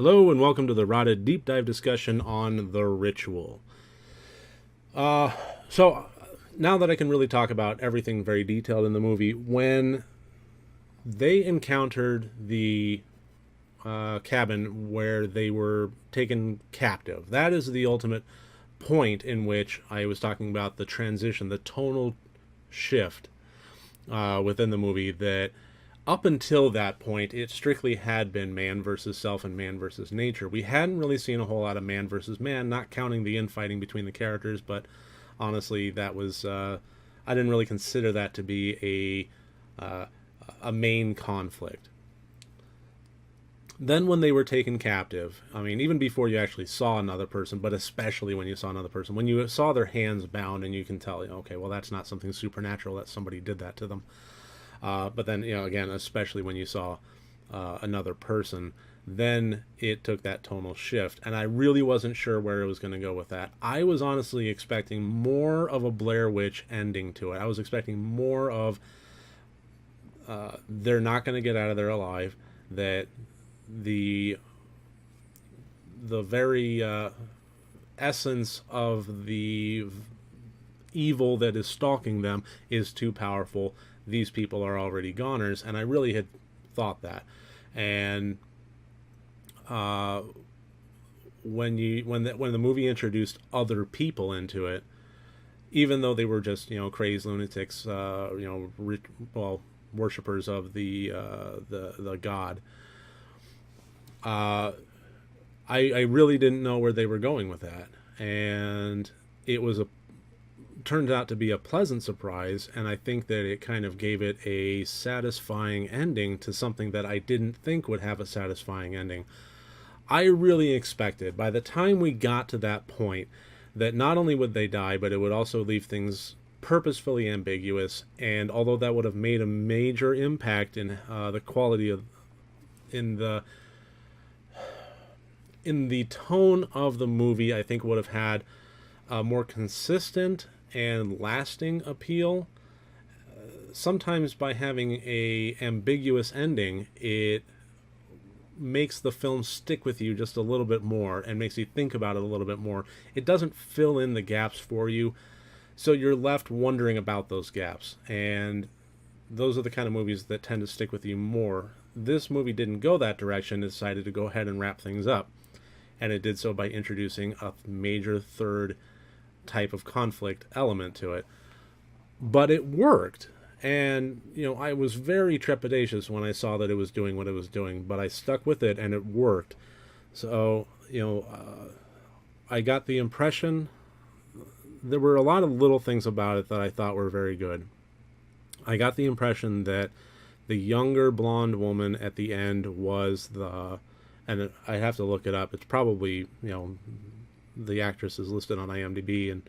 Hello and welcome to the RotD deep dive discussion on The Ritual. So now that I can really talk about everything very detailed in the movie, when they encountered the cabin where they were taken captive, that is the ultimate point in which I was talking about the transition, the tonal shift within the movie, that up until that point, it strictly had been man versus self and man versus nature. We hadn't really seen a whole lot of man versus man, not counting the infighting between the characters, but honestly, that was, I didn't really consider that to be a main conflict. Then when they were taken captive, I mean, even before you actually saw another person, but especially when you saw another person, when you saw their hands bound and you can tell, okay, well, that's not something supernatural, that somebody did that to them. But then, again, especially when you saw another person, then it took that tonal shift. And I really wasn't sure where it was going to go with that. I was honestly expecting more of a Blair Witch ending to it. I was expecting more of they're not going to get out of there alive, that the very essence of the evil that is stalking them is too powerful. These people are already goners, and I really had thought that. And when the movie introduced other people into it, even though they were just crazed lunatics, worshippers of the god, I really didn't know where they were going with that, and it was turned out to be a pleasant surprise, and I think that it kind of gave it a satisfying ending to something that I didn't think would have a satisfying ending. I really expected, by the time we got to that point, that not only would they die, but it would also leave things purposefully ambiguous, and although that would have made a major impact in the quality of in the tone of the movie, I think would have had a more consistent and lasting appeal. Sometimes by having a ambiguous ending, it makes the film stick with you just a little bit more and makes you think about it a little bit more. It doesn't fill in the gaps for you, so you're left wondering about those gaps, and those are the kind of movies that tend to stick with you more. This movie didn't go that direction. It decided to go ahead and wrap things up, and it did so by introducing a major third type of conflict element to it. But it worked, and I was very trepidatious when I saw that it was doing what it was doing, but I stuck with it and it worked. So I got the impression there were a lot of little things about it that I thought were very good. I got the impression that the younger blonde woman at the end was and I have to look it up, it's probably the actress is listed on IMDb, and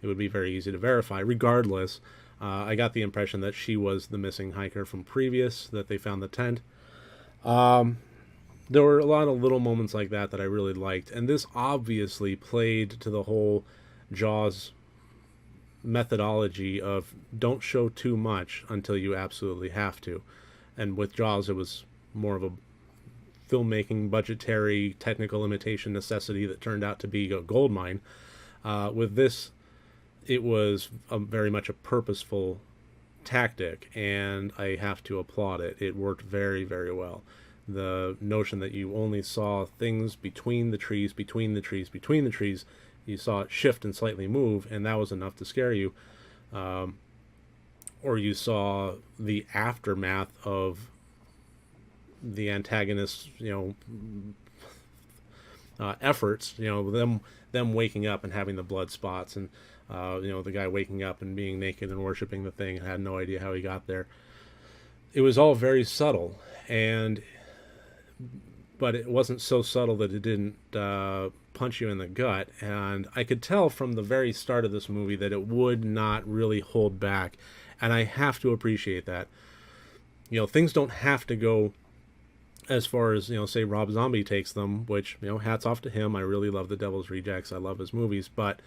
it would be very easy to verify. Regardless, I got the impression that she was the missing hiker from previous, that they found the tent. There were a lot of little moments like that I really liked, and this obviously played to the whole Jaws methodology of don't show too much until you absolutely have to. And with Jaws, it was more of a filmmaking, budgetary, technical limitation necessity that turned out to be a goldmine. With this, it was very much a purposeful tactic, and I have to applaud it. It worked very, very well. The notion that you only saw things between the trees, you saw it shift and slightly move, and that was enough to scare you. Or you saw the aftermath of the antagonist's efforts, them waking up and having the blood spots, and the guy waking up and being naked and worshiping the thing and had no idea how he got there. It was all very subtle, but it wasn't so subtle that it didn't punch you in the gut. And I could tell from the very start of this movie that it would not really hold back, and I have to appreciate that. Things don't have to go as far as, say Rob Zombie takes them, which, hats off to him. I really love The Devil's Rejects. I love his movies, but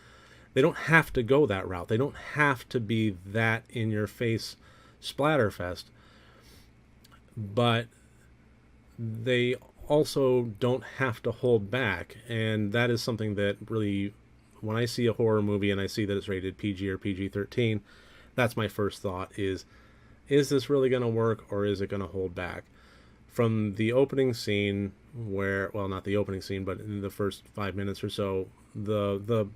they don't have to go that route. They don't have to be that in-your-face splatterfest. But they also don't have to hold back. And that is something that really, when I see a horror movie and I see that it's rated PG or PG-13, that's my first thought is this really going to work, or is it going to hold back? From the opening scene, where, well, not the opening scene, but in the first 5 minutes or so, the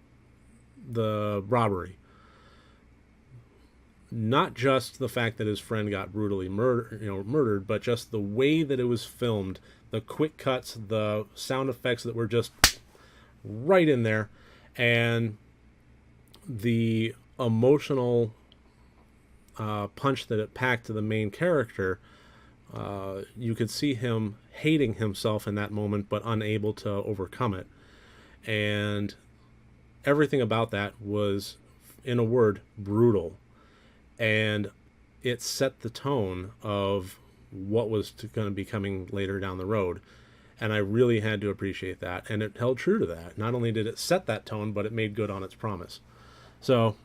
robbery. Not just the fact that his friend got brutally murdered, but just the way that it was filmed, the quick cuts, the sound effects that were just right in there, and the emotional punch that it packed to the main character. You could see him hating himself in that moment, but unable to overcome it. And everything about that was, in a word, brutal. And it set the tone of what was going to be coming later down the road. And I really had to appreciate that. And it held true to that. Not only did it set that tone, but it made good on its promise. So,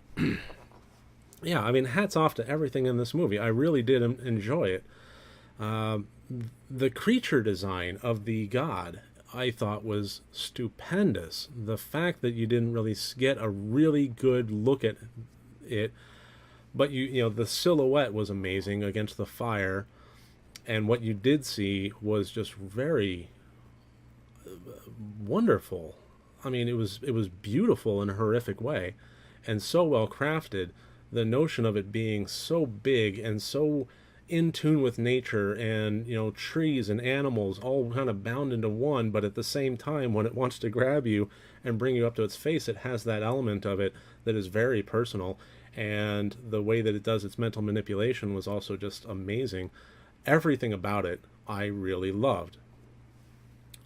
yeah, I mean, hats off to everything in this movie. I really did enjoy it. The creature design of the god, I thought, was stupendous. The fact that you didn't really get a really good look at it, but you know, the silhouette was amazing against the fire, and what you did see was just very wonderful. I mean, it was beautiful in a horrific way, and so well crafted. The notion of it being so big and so in tune with nature, and you know, trees and animals all kind of bound into one, but at the same time, when it wants to grab you and bring you up to its face, it has that element of it that is very personal. And the way that it does its mental manipulation was also just amazing. Everything about it I really loved.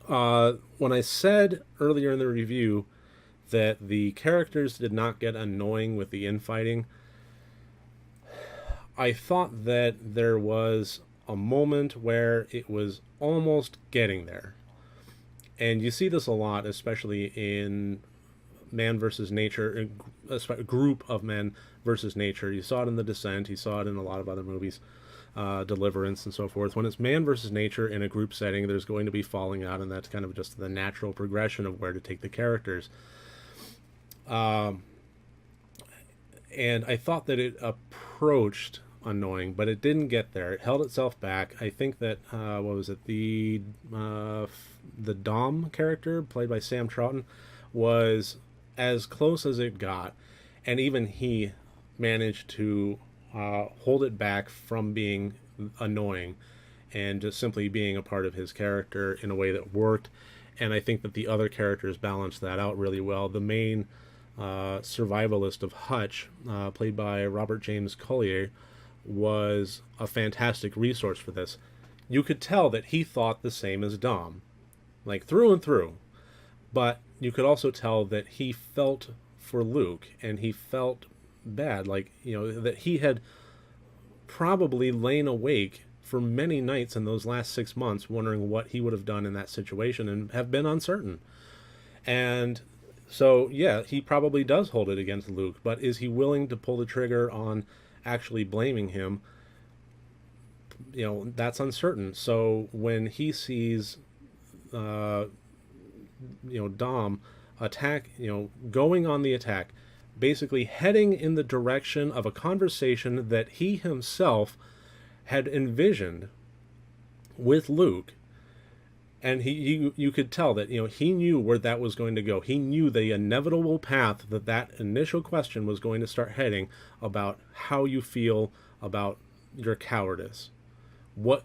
When I said earlier in the review that the characters did not get annoying with the infighting, I thought that there was a moment where it was almost getting there. And you see this a lot, especially in man versus nature, a group of men versus nature. You saw it in The Descent, you saw it in a lot of other movies, Deliverance and so forth. When it's man versus nature in a group setting, there's going to be falling out, and that's kind of just the natural progression of where to take the characters. And I thought that it approached annoying, but it didn't get there. It held itself back. I think that what was it, the Dom character played by Sam Troughton was as close as it got, and even he managed to hold it back from being annoying and just simply being a part of his character in a way that worked. And I think that the other characters balanced that out really well. The main survivalist of Hutch, played by Robert James Collier, was a fantastic resource for this. You could tell that he thought the same as Dom, like through and through. But you could also tell that he felt for Luke, and he felt bad, like, you know, that he had probably lain awake for many nights in those last 6 months wondering what he would have done in that situation, and have been uncertain. And so, yeah, he probably does hold it against Luke, but is he willing to pull the trigger on actually blaming him? You know, that's uncertain. So when he sees Dom attack, going on the attack, basically heading in the direction of a conversation that he himself had envisioned with Luke, and you could tell that he knew where that was going to go. He knew the inevitable path that initial question was going to start heading, about how you feel about your cowardice. What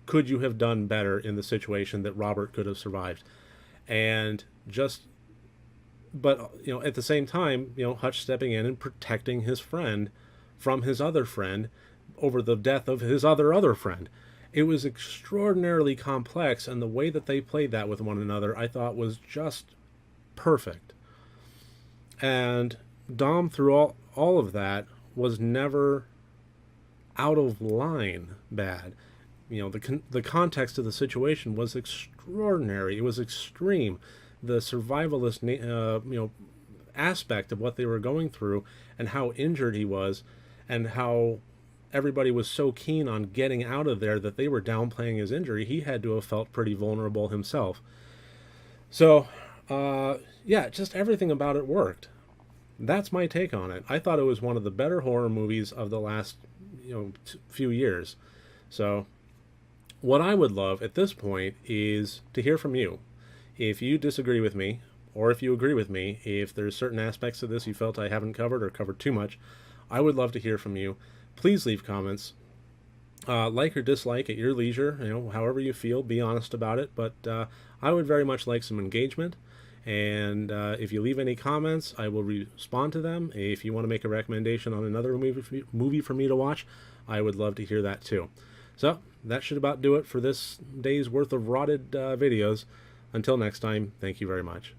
could you have done better in the situation that Robert could have survived? And but at the same time, Hutch stepping in and protecting his friend from his other friend over the death of his other friend. It was extraordinarily complex, and the way that they played that with one another, I thought, was just perfect. And Dom, through all of that, was never out of line bad. The context of the situation was extraordinary. It was extreme. The survivalist aspect of what they were going through, and how injured he was, and how everybody was so keen on getting out of there that they were downplaying his injury, he had to have felt pretty vulnerable himself. So, yeah, just everything about it worked. That's my take on it. I thought it was one of the better horror movies of the last, few years. So, what I would love at this point is to hear from you. If you disagree with me, or if you agree with me, if there's certain aspects of this you felt I haven't covered or covered too much, I would love to hear from you. Please leave comments. Like or dislike at your leisure, however you feel, be honest about it. But I would very much like some engagement. And if you leave any comments, I will respond to them. If you want to make a recommendation on another movie for me to watch, I would love to hear that too. So that should about do it for this day's worth of RotD videos. Until next time, thank you very much.